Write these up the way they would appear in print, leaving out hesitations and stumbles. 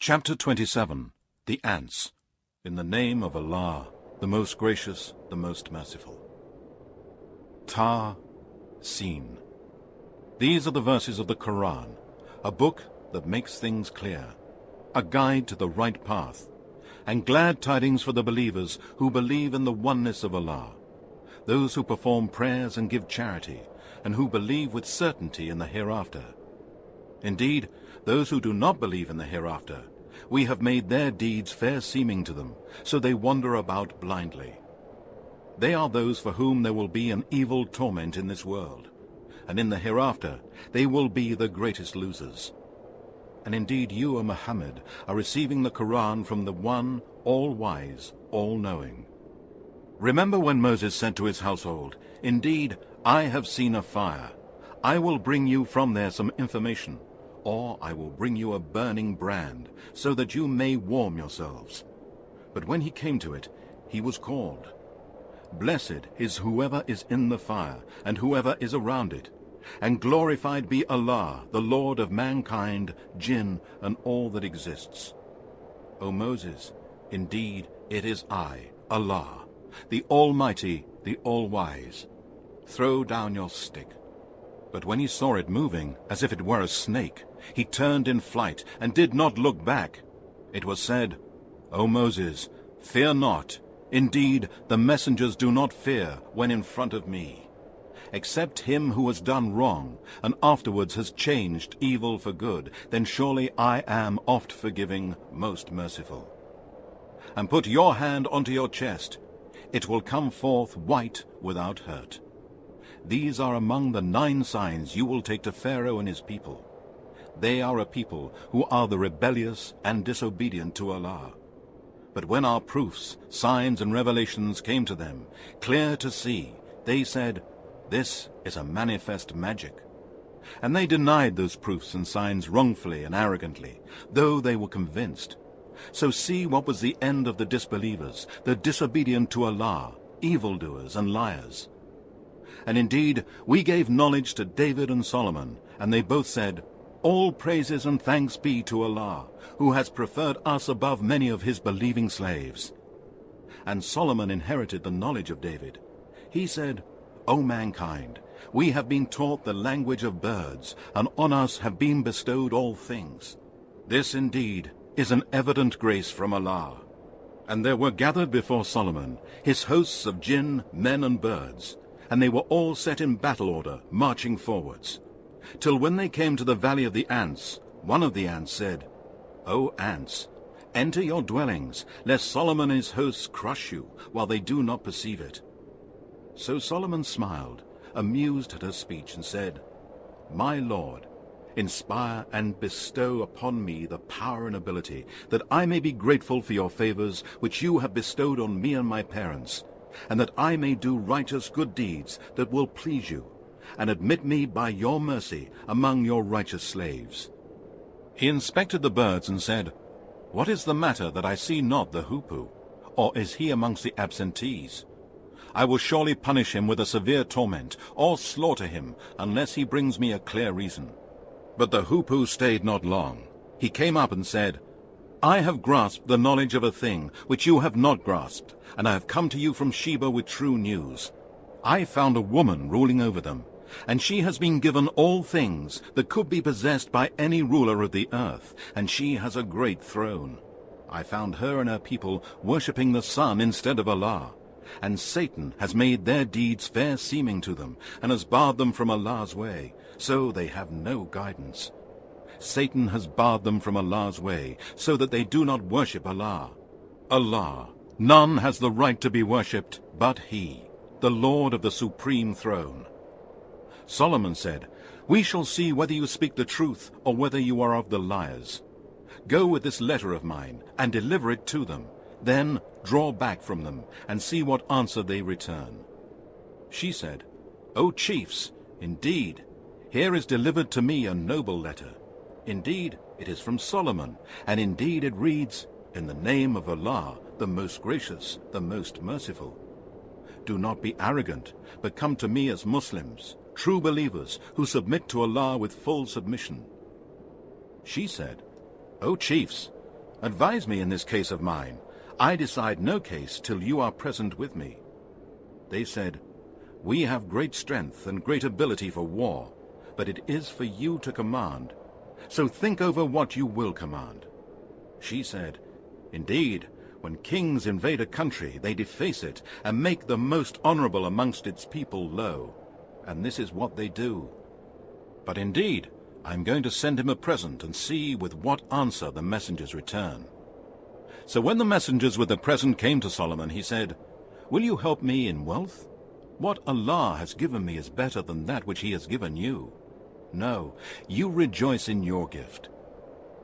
Chapter 27. The Ants. In the name of Allah, the most gracious, the most merciful. Ta-Seen. These are the verses of the Quran, a book that makes things clear, a guide to the right path, and glad tidings for the believers who believe in the oneness of Allah, those who perform prayers and give charity, and who believe with certainty in the hereafter. Indeed, those who do not believe in the hereafter, we have made their deeds fair seeming to them, so they wander about blindly. They are those for whom there will be an evil torment in this world, and in the hereafter they will be the greatest losers. And indeed you, O Muhammad, are receiving the Quran from the One, all-wise, all-knowing. Remember when Moses said to his household, "Indeed, I have seen a fire. I will bring you from there some information, or I will bring you a burning brand, so that you may warm yourselves." But when he came to it, he was called. Blessed is whoever is in the fire, and whoever is around it. And glorified be Allah, the Lord of mankind, jinn, and all that exists. O Moses, indeed it is I, Allah, the Almighty, the All-Wise. Throw down your stick. But when he saw it moving, as if it were a snake, he turned in flight, and did not look back. It was said, O Moses, fear not. Indeed, the messengers do not fear when in front of me, except him who has done wrong, and afterwards has changed evil for good. Then surely I am oft forgiving, most merciful. And put your hand onto your chest. It will come forth white without hurt. These are among the 9 signs you will take to Pharaoh and his people. They are a people who are the rebellious and disobedient to Allah. But when our proofs, signs, and revelations came to them, clear to see, they said, "This is a manifest magic." And they denied those proofs and signs wrongfully and arrogantly, though they were convinced. So see what was the end of the disbelievers, the disobedient to Allah, evildoers and liars. And indeed, we gave knowledge to David and Solomon, and they both said, "All praises and thanks be to Allah, who has preferred us above many of his believing slaves." And Solomon inherited the knowledge of David. He said, "O mankind, we have been taught the language of birds, and on us have been bestowed all things. This indeed is an evident grace from Allah." And there were gathered before Solomon his hosts of jinn, men and birds, and they were all set in battle order, marching forwards. Till when they came to the valley of the ants, one of the ants said, "O ants, enter your dwellings, lest Solomon and his hosts crush you, while they do not perceive it." So Solomon smiled, amused at her speech, and said, "My Lord, inspire and bestow upon me the power and ability, that I may be grateful for your favors which you have bestowed on me and my parents, and that I may do righteous good deeds that will please you, and admit me by your mercy among your righteous slaves." He inspected the birds and said, "What is the matter that I see not the hoopoe? Or is he amongst the absentees? I will surely punish him with a severe torment, or slaughter him, unless he brings me a clear reason." But the hoopoe stayed not long. He came up and said, "I have grasped the knowledge of a thing which you have not grasped, and I have come to you from Sheba with true news. I found a woman ruling over them, and she has been given all things that could be possessed by any ruler of the earth, and she has a great throne. I found her and her people worshipping the sun instead of Allah, and Satan has made their deeds fair seeming to them, and has barred them from Allah's way, so they have no guidance. Satan has barred them from Allah's way, so that they do not worship Allah. Allah, none has the right to be worshipped but He, the Lord of the Supreme Throne." Solomon said, "We shall see whether you speak the truth or whether you are of the liars. Go with this letter of mine and deliver it to them. Then draw back from them and see what answer they return." She said, "O chiefs, indeed, here is delivered to me a noble letter. Indeed, it is from Solomon, and indeed it reads, 'In the name of Allah, the most gracious, the most merciful.' Do not be arrogant, but come to me as Muslims, true believers who submit to Allah with full submission." She said, "O chiefs, Advise me in this case of mine. I decide no case till you are present with me." They said, "We have great strength and great ability for war, but it is for you to command. So think over what you will command." She said, "Indeed, when kings invade a country, they deface it and make the most honorable amongst its people low. And this is what they do. But indeed, I am going to send him a present and see with what answer the messengers return." So when the messengers with the present came to Solomon, he said, "Will you help me in wealth? What Allah has given me is better than that which he has given you. No, you rejoice in your gift."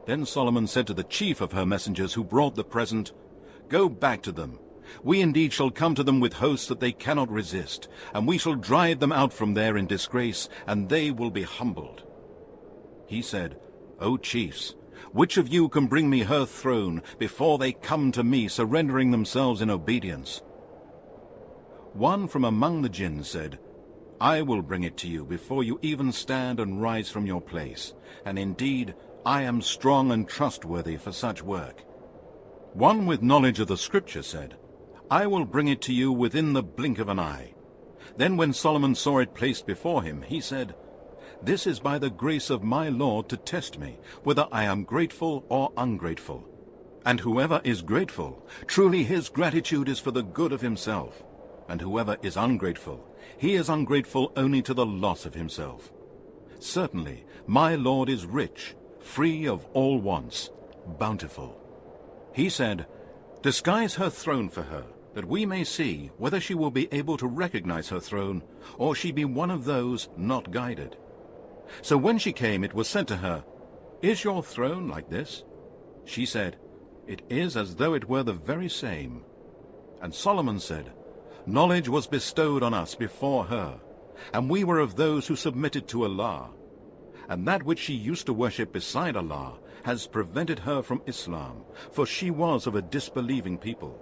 Then Solomon said to the chief of her messengers who brought the present, "Go back to them. We indeed shall come to them with hosts that they cannot resist, and we shall drive them out from there in disgrace, and they will be humbled." He said, "O chiefs, which of you can bring me her throne before they come to me, surrendering themselves in obedience?" One from among the jinn said, "I will bring it to you before you even stand and rise from your place, and indeed I am strong and trustworthy for such work." One with knowledge of the scripture said, "I will bring it to you within the blink of an eye." Then when Solomon saw it placed before him, he said, "This is by the grace of my Lord to test me, whether I am grateful or ungrateful. And whoever is grateful, truly his gratitude is for the good of himself. And whoever is ungrateful, he is ungrateful only to the loss of himself. Certainly, my Lord is rich, free of all wants, bountiful." He said, "Disguise her throne for her, that we may see whether she will be able to recognize her throne, or she be one of those not guided." So when she came, it was said to her, "Is your throne like this?" She said, "It is as though it were the very same." And Solomon said, "Knowledge was bestowed on us before her, and we were of those who submitted to Allah. And that which she used to worship beside Allah has prevented her from Islam, for she was of a disbelieving people.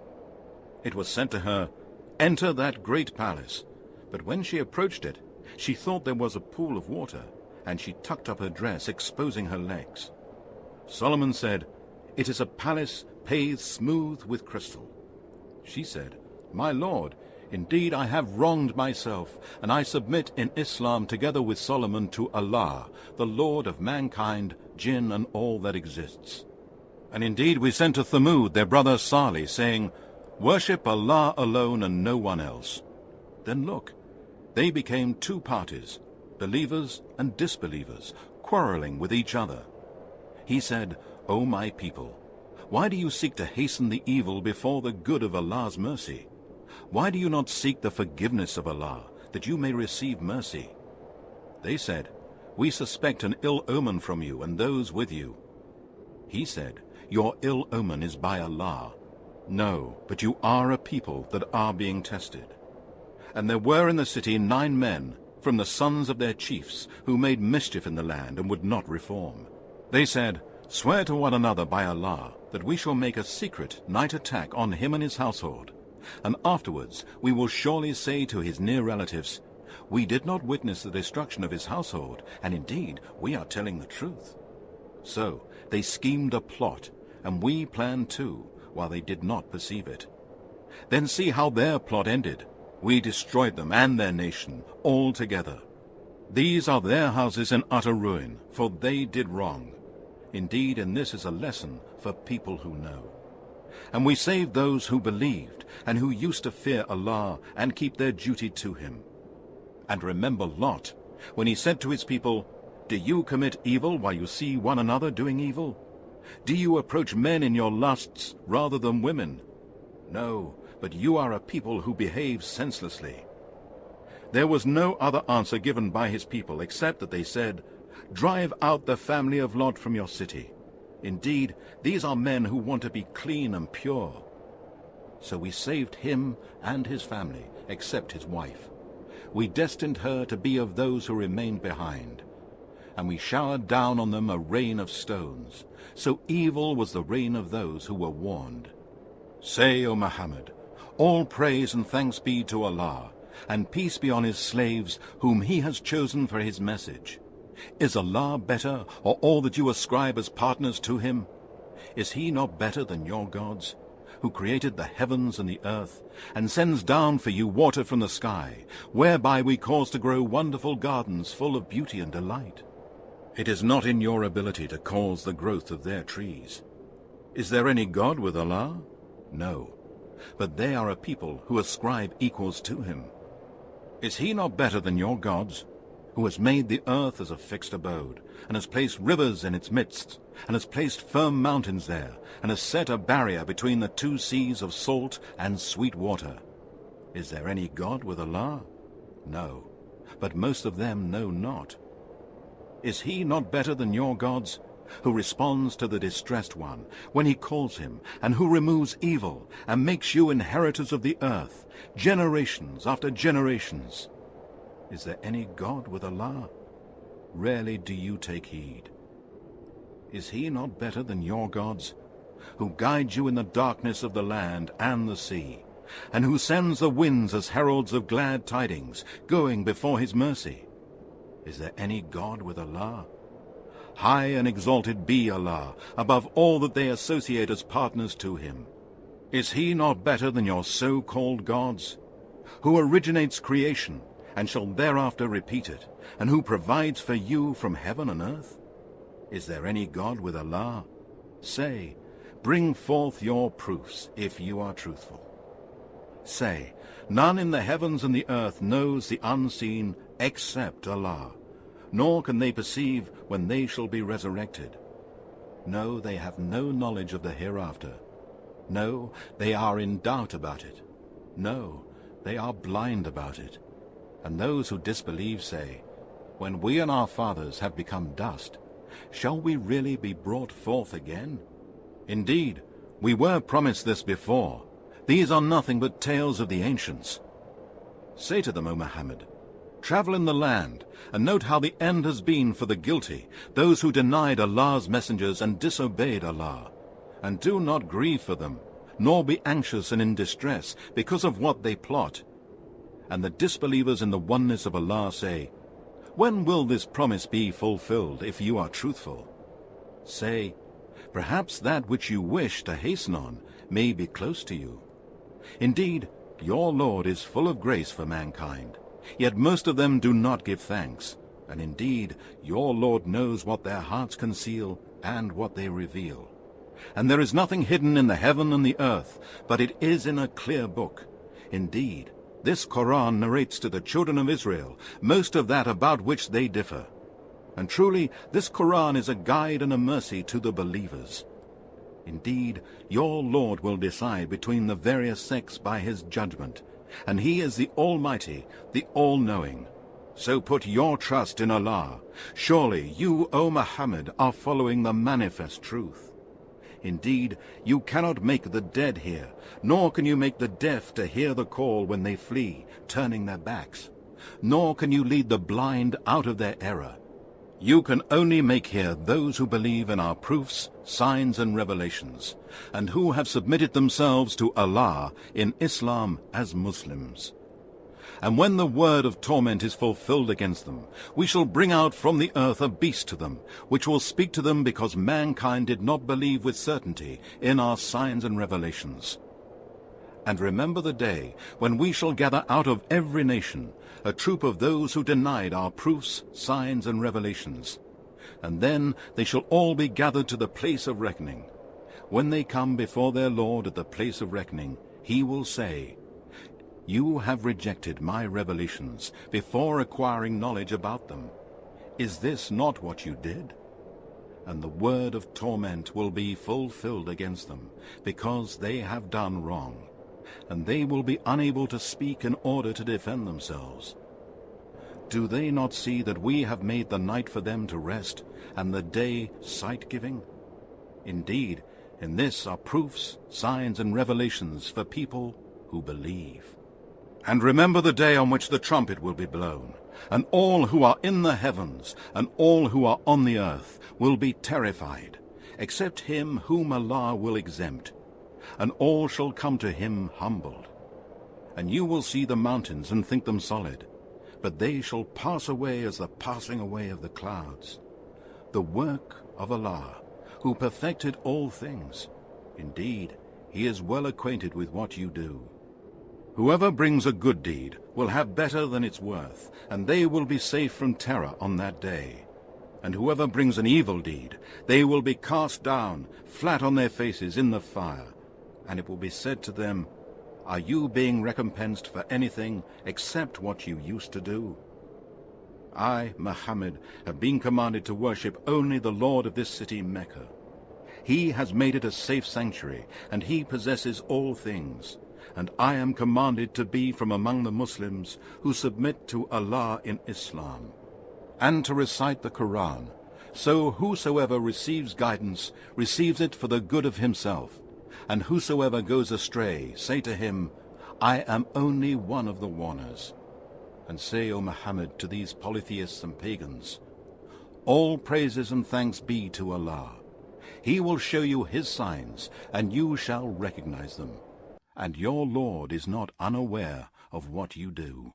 It was said to her, 'Enter that great palace.' But when she approached it, she thought there was a pool of water, and she tucked up her dress, exposing her legs. Solomon said, 'It is a palace paved smooth with crystal.' She said, 'My Lord, indeed I have wronged myself, and I submit in Islam together with Solomon to Allah, the Lord of mankind, jinn, and all that exists. And indeed we sent to Thamud their brother Salih, saying, Worship Allah alone and no one else. Then look, they became two parties, believers and disbelievers, quarreling with each other. He said, O my people, why do you seek to hasten the evil before the good of Allah's mercy? Why do you not seek the forgiveness of Allah, that you may receive mercy? They said, We suspect an ill omen from you and those with you. He said, Your ill omen is by Allah. No, but you are a people that are being tested. And there were in the city 9 men from the sons of their chiefs who made mischief in the land and would not reform. They said, Swear to one another by Allah that we shall make a secret night attack on him and his household, and afterwards we will surely say to his near relatives, We did not witness the destruction of his household, and indeed we are telling the truth. So they schemed a plot, and we planned too, while they did not perceive it. Then see how their plot ended. We destroyed them and their nation altogether. These are their houses in utter ruin, for they did wrong. Indeed, and this is a lesson for people who know. And we saved those who believed, and who used to fear Allah and keep their duty to him. And remember Lot, when he said to his people, Do you commit evil while you see one another doing evil? Do you approach men in your lusts rather than women? No, but you are a people who behave senselessly. There was no other answer given by his people except that they said, Drive out the family of Lot from your city. Indeed, these are men who want to be clean and pure. So we saved him and his family, except his wife. We destined her to be of those who remained behind. And we showered down on them a rain of stones. So evil was the rain of those who were warned. Say, O Muhammad, all praise and thanks be to Allah, and peace be on his slaves, whom he has chosen for his message. Is Allah better, or all that you ascribe as partners to him? Is he not better than your gods, who created the heavens and the earth, and sends down for you water from the sky, whereby we cause to grow wonderful gardens full of beauty and delight? It is not in your ability to cause the growth of their trees. Is there any God with Allah? No, but they are a people who ascribe equals to him. Is he not better than your gods, who has made the earth as a fixed abode, and has placed rivers in its midst, and has placed firm mountains there, and has set a barrier between the two seas of salt and sweet water? Is there any God with Allah? No, but most of them know not. Is he not better than your gods, who responds to the distressed one when he calls him, and who removes evil and makes you inheritors of the earth, generations after generations? Is there any God with Allah? Rarely do you take heed. Is he not better than your gods, who guides you in the darkness of the land and the sea, and who sends the winds as heralds of glad tidings, going before his mercy? Is there any God with Allah? High and exalted be Allah, above all that they associate as partners to him. Is he not better than your so-called gods, who originates creation, and shall thereafter repeat it, and who provides for you from heaven and earth? Is there any God with Allah? Say, bring forth your proofs, if you are truthful. Say, none in the heavens and the earth knows the unseen except Allah, nor can they perceive when they shall be resurrected. No, they have no knowledge of the hereafter. No, they are in doubt about it. No, they are blind about it. And those who disbelieve say, when we and our fathers have become dust, shall we really be brought forth again? Indeed, we were promised this before. These are nothing but tales of the ancients. Say to them, O Muhammad, travel in the land, and note how the end has been for the guilty, those who denied Allah's messengers and disobeyed Allah. And do not grieve for them, nor be anxious and in distress because of what they plot. And the disbelievers in the oneness of Allah say, when will this promise be fulfilled, if you are truthful? Say, perhaps that which you wish to hasten on may be close to you. Indeed, your Lord is full of grace for mankind, yet most of them do not give thanks. And indeed, your Lord knows what their hearts conceal and what they reveal. And there is nothing hidden in the heaven and the earth, but it is in a clear book. Indeed, this Quran narrates to the children of Israel most of that about which they differ. And truly, this Quran is a guide and a mercy to the believers. Indeed, your Lord will decide between the various sects by his judgment, and he is the Almighty, the All-Knowing. So put your trust in Allah. Surely you, O Muhammad, are following the manifest truth. Indeed, you cannot make the dead hear, nor can you make the deaf to hear the call when they flee, turning their backs. Nor can you lead the blind out of their error. You can only make hear those who believe in our proofs, signs and revelations, and who have submitted themselves to Allah in Islam as Muslims. And when the word of torment is fulfilled against them, we shall bring out from the earth a beast to them, which will speak to them because mankind did not believe with certainty in our signs and revelations. And remember the day when we shall gather out of every nation a troop of those who denied our proofs, signs and revelations. And then they shall all be gathered to the place of reckoning. When they come before their Lord at the place of reckoning, he will say, you have rejected my revelations before acquiring knowledge about them. Is this not what you did? And the word of torment will be fulfilled against them, because they have done wrong, and they will be unable to speak in order to defend themselves. Do they not see that we have made the night for them to rest, and the day sight-giving? Indeed, in this are proofs, signs, and revelations for people who believe. And remember the day on which the trumpet will be blown, and all who are in the heavens and all who are on the earth will be terrified, except him whom Allah will exempt, and all shall come to him humbled. And you will see the mountains and think them solid, but they shall pass away as the passing away of the clouds. The work of Allah, who perfected all things. Indeed, he is well acquainted with what you do. Whoever brings a good deed will have better than its worth, and they will be safe from terror on that day. And whoever brings an evil deed, they will be cast down, flat on their faces in the fire. And it will be said to them, "Are you being recompensed for anything except what you used to do?" I, Muhammad, have been commanded to worship only the Lord of this city, Mecca. He has made it a safe sanctuary, and he possesses all things. And I am commanded to be from among the Muslims who submit to Allah in Islam, and to recite the Quran. So whosoever receives guidance receives it for the good of himself, and whosoever goes astray, say to him, "I am only one of the warners." And say, O Muhammad, to these polytheists and pagans, "All praises and thanks be to Allah. He will show you his signs, and you shall recognize them. And your Lord is not unaware of what you do."